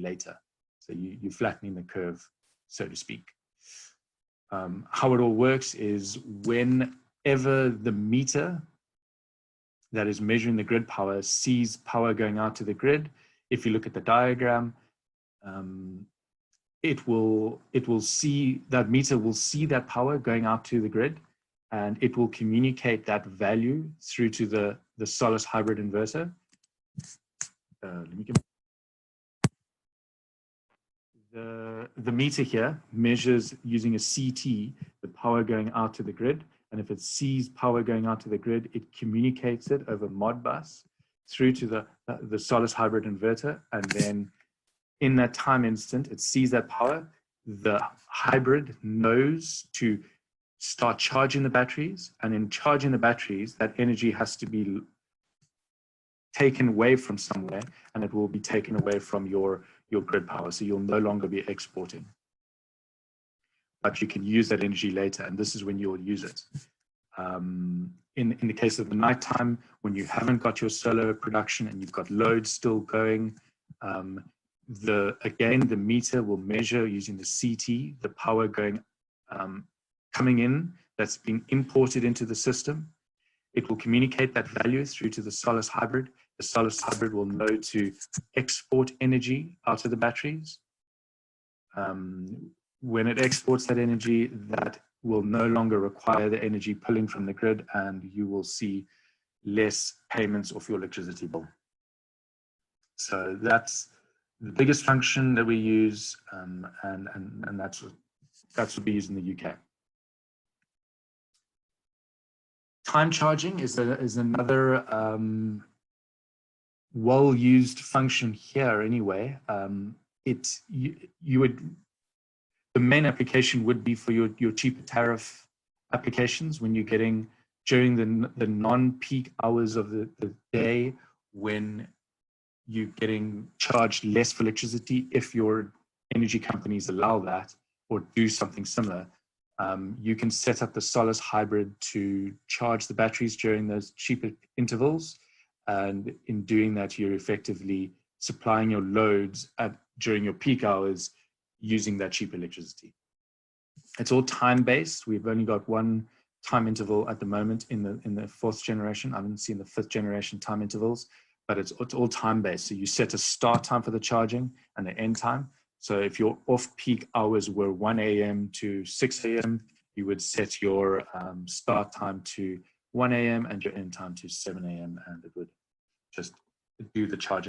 later. So you're flattening the curve, so to speak. How it all works is whenever the meter that is measuring the grid power sees power going out to the grid, if you look at the diagram, it will see, that meter will see that power going out to the grid, and it will communicate that value through to the Solis hybrid inverter. Let me give the meter here measures using a CT the power going out to the grid, and if it sees power going out to the grid, it communicates it over Modbus through to the Solis hybrid inverter, and then in that time instant, it sees that power. The hybrid knows to start charging the batteries, and in charging the batteries, that energy has to be taken away from somewhere, and it will be taken away from your grid power. So you'll no longer be exporting, but you can use that energy later, and this is when you'll use it. In the case of the nighttime, when you haven't got your solar production and you've got loads still going, again, the meter will measure using the CT, the power going, coming in, that's been imported into the system. It will communicate that value through to the Solis hybrid. The Solis hybrid will know to export energy out of the batteries. When it exports that energy, that will no longer require the energy pulling from the grid, and you will see less payments off your electricity bill. So that's the biggest function that we use, and that's what we use in the UK. Time charging is another well-used function here anyway. The main application would be for your cheaper tariff applications when you're getting during the non-peak hours of the day, when you're getting charged less for electricity. If your energy companies allow that or do something similar, you can set up the Solis hybrid to charge the batteries during those cheaper intervals. And in doing that, you're effectively supplying your loads during your peak hours using that cheap electricity. It's all time-based. We've only got one time interval at the moment in the fourth generation. I haven't seen the fifth generation time intervals, but it's all time-based. So you set a start time for the charging and the end time. So if your off-peak hours were 1 a.m. to 6 a.m., you would set your start time to 1 a.m. and your end time to 7 a.m. and it would just do the charging